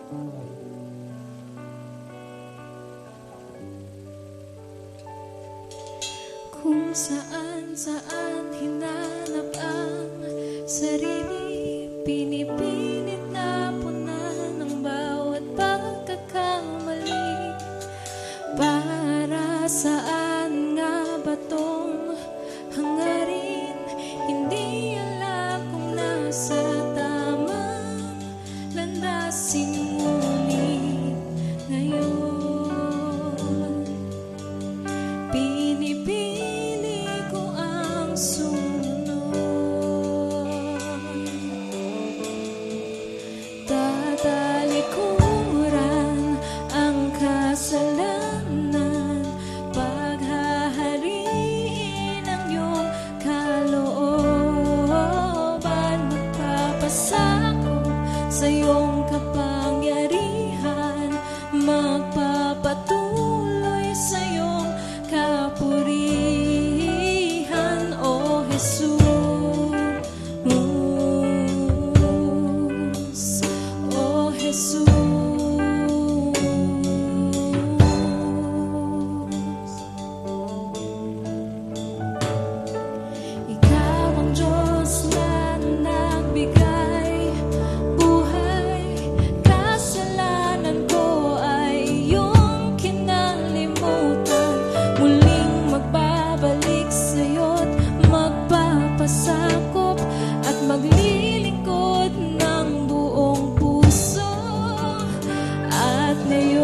Kung saan hinanap ang sarili, pinipilit na punan ng bawat pagkakamali. Para saan nga ba tong hangarin? Hindi alam kung nasa tamang landasin, ngunit ngayon pinipili ko ang sumunod. Tatalikuran ang kasalanan, paghahariin ang iyong kalooban, magpapasako sa iyong kapangyarihan, magpapatuloy sa iyong kapurihan, O Jesus, O Jesus. Ikaw ang Diyos na nagbigay buhay, kasalanan ko ay iyong kinalimutan. Muling magbabalik sa'yo't magpapasakop at maglilingkod ng buong puso. At ngayon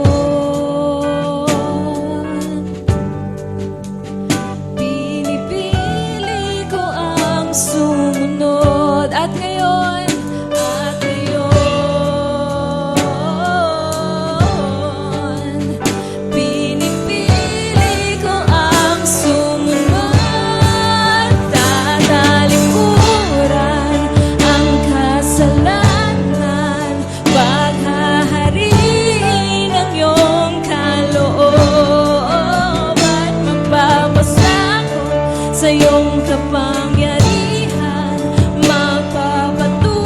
pinipili ko ang sumunod. At ngayon pinipili ko ang sumunod. Tatalikuran ang kasalanan, paghahariin ang iyong kalooban, magpapasakop sa iyong kapangyarihan, magpapatuloy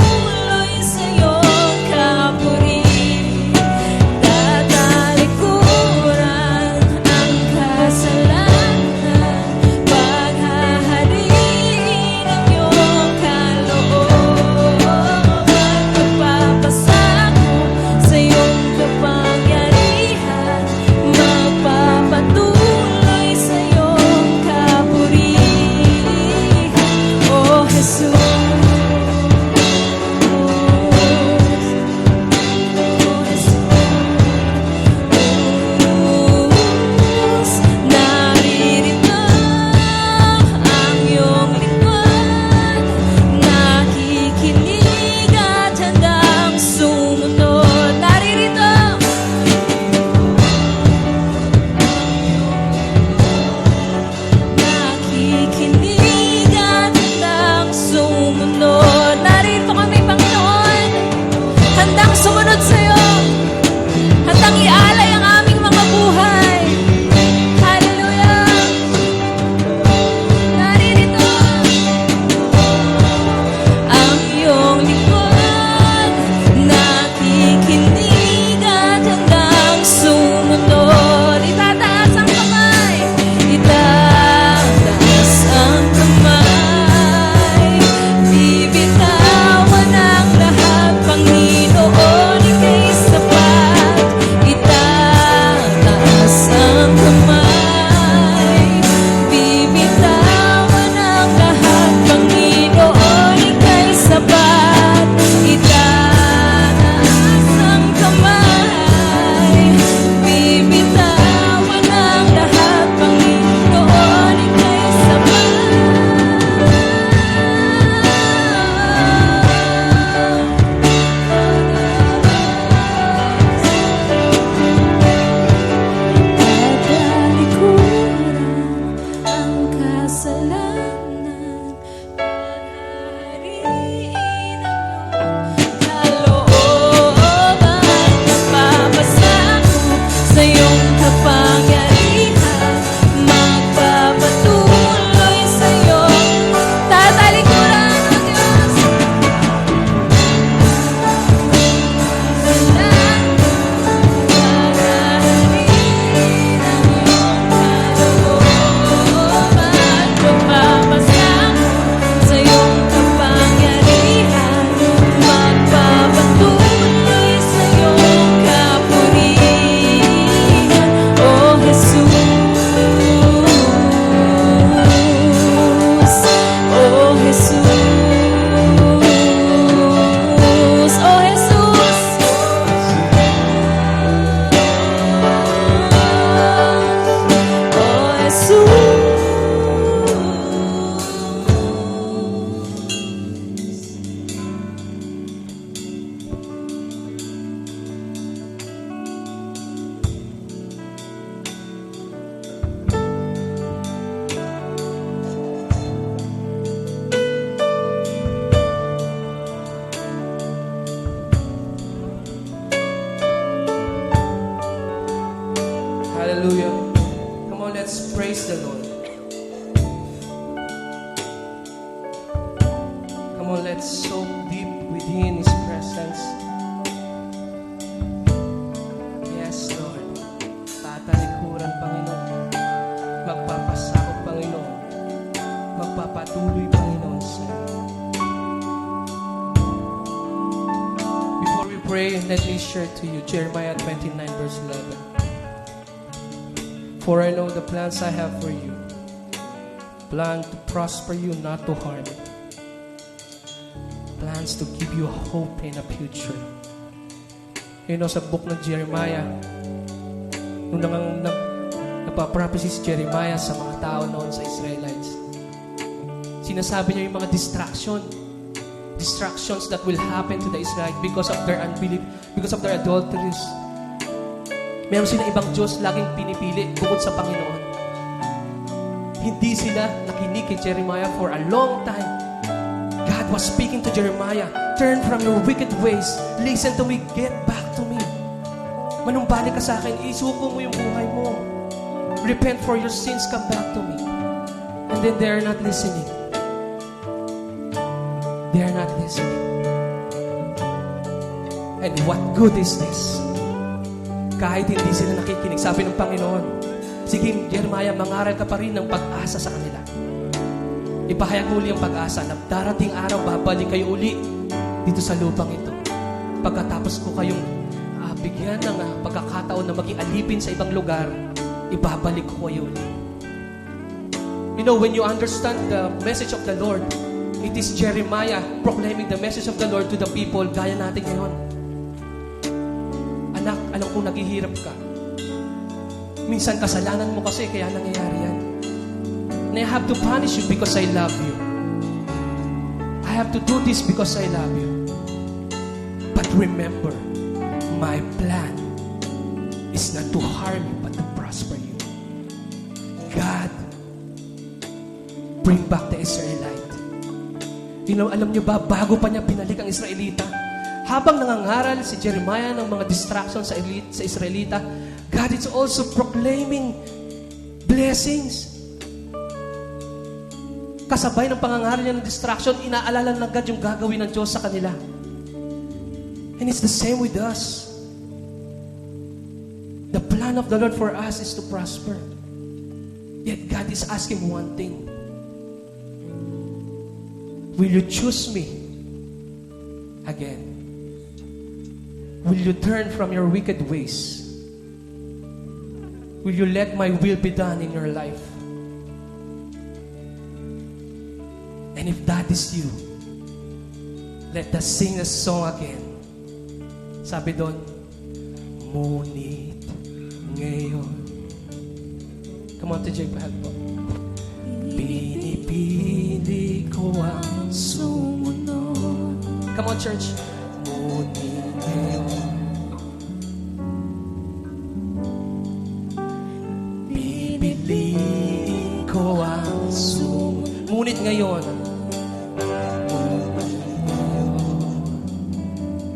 let's soak deep within His presence. Yes, Lord. Tatalikuran, Panginoon. Magpapasakop, Panginoon. Magpapatuloy, Panginoon, sa'yo. Before we pray, let me share to you Jeremiah 29 verse 11. For I know the plans I have for you, plan to prosper you, not to harm you. Plans to give you hope and a future. You know, sa book ng Jeremiah, nung nagpa-prophecy si Jeremiah sa mga tao noon sa Israelites, sinasabi niya yung mga distractions that will happen to the Israelites because of their unbelief, because of their adulteries. Meron sila ibang Diyos laging pinipili bukod sa Panginoon. Hindi sila nakinig kay Jeremiah for a long time. God was speaking to Jeremiah, turn from your wicked ways, listen to me, get back to me. Manumbalik ka sa akin, isuko mo yung buhay mo. Repent for your sins, come back to me. And then they are not listening. They are not listening. And what good is this? Kahit hindi sila nakikinig, sabi ng Panginoon, sige, Jeremiah, mangaral ka pa rin ng pag-asa sa kanila. Ipahayag uli ang pag-asa na darating araw, babalik kayo uli dito sa lupang ito. Pagkatapos ko kayong bigyan ng pagkakataon na maging alipin sa ibang lugar, ibabalik ko kayo uli. You know, when you understand the message of the Lord, it is Jeremiah proclaiming the message of the Lord to the people, gaya natin ngayon. Anak, alam kong naghihirap ka. Minsan kasalanan mo kasi, kaya nangyayari yan. And I have to punish you because I love you. I have to do this because I love you. But remember, my plan is not to harm you, but to prosper you. God, bring back the Israelite. You know, alam niyo ba, bago pa niya binalik ang Israelita, habang nangangaral si Jeremiah ng mga distractions sa Israelita, God is also proclaiming blessings. Kasabay ng pangangaral niya ng distraction, inaalala ng God yung gagawin ng Diyos sa kanila. And it's the same with us. The plan of the Lord for us is to prosper. Yet God is asking one thing. Will you choose me again? Will you turn from your wicked ways? Will you let my will be done in your life? And if that is you, let us sing a song again. Sabi doon, ngunit ngayon. Come on, TJ, pahal po. Pinipili ko ang sumunod. Come on, church. Ngunit ngayon. Pipiliin ko ang sumunod. Ngunit ngayon.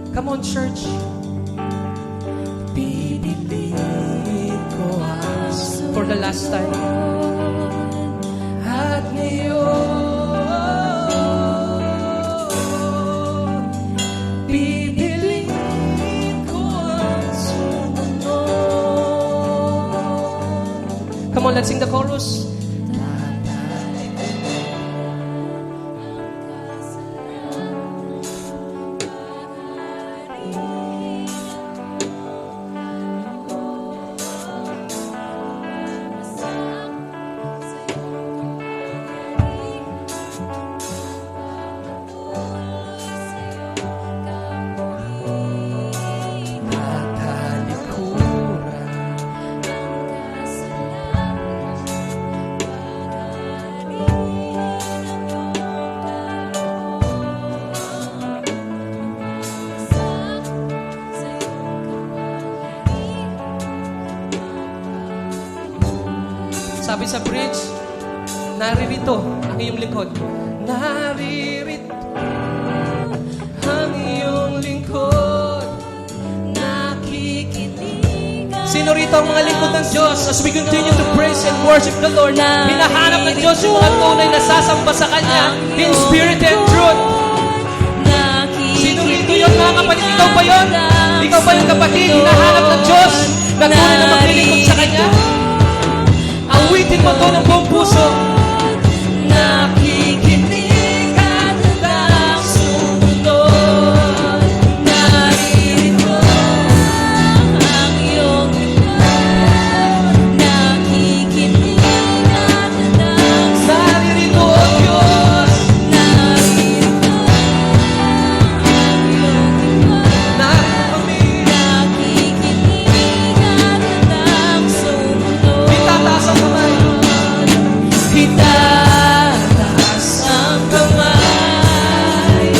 Come on, church. Pipiliin ko ang sumunod. For the last time. At ngayon, pipiliin ko ang sumunod. Come on, let's sing the chorus. Sabi sa bridge, naririto ang iyong lingkod. Naririto ang iyong lingkod. Nakikinig. Sino rito ang mga lingkod ng Diyos? As we continue to praise and worship the Lord, hinahanap ng Diyos yung mga tunay na sasamba sa Kanya in spirit and truth. kapatid, hinahanap ng Diyos na tunay na maglilingkod sa Kanya. Awitin mo to ng buong puso. Nakikinig at handang sumunod. Naririnig ang iyong lingkod. Nakikinig at handang Naririto ang Diyos. naririnig ang iyong lingkod. Narito kami. Nakikinig at handang sumunod. Itataas ang kamay. Itataas ang kamay.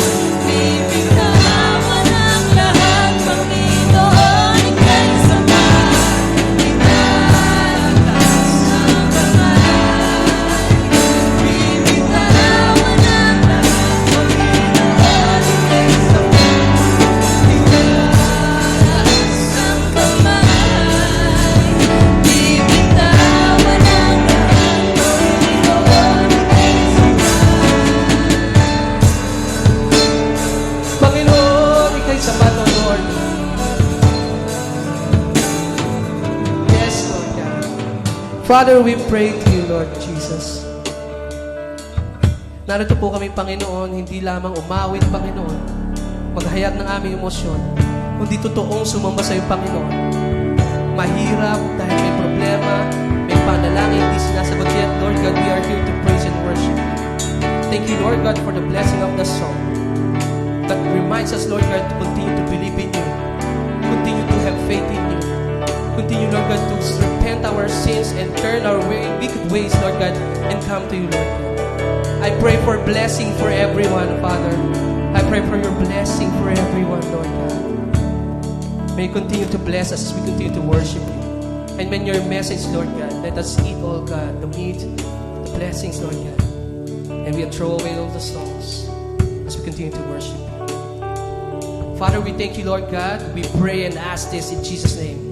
Bibitawan ang lahat, Panginoon, ika'y sapat. Itataas ang kamay. Bibitawan ang lahat, Panginoon, ika'y sapat. Itataas ang kamay. Bibitawan ang lahat, Panginoon, ika'y sapat, O Lord. Yes, Lord God. Father, we pray to you, Lord Jesus. Narito po kami, Panginoon, hindi lamang umawit, Panginoon, maghayag ng aming emosyon, kundi totoong sumamba sa iyo, Panginoon. Mahirap dahil may problema, may panalangin, hindi sinasagot yet. Lord God, we are here to praise and worship you. Thank you, Lord God, for the blessing of the song that reminds us, Lord God, to continue to believe in you, continue to have faith in you, continue, Lord God, to repent our sins and turn our wicked ways, Lord God, and come to you, Lord God. I pray for blessing for everyone, Father. I pray for your blessing for everyone, Lord God. May you continue to bless us as we continue to worship you. And when your message, Lord God, let us eat, all God, the meat, the blessings, Lord God. And we'll throw away all the stones as we continue to worship you. Father, we thank you, Lord God. We pray and ask this in Jesus' name.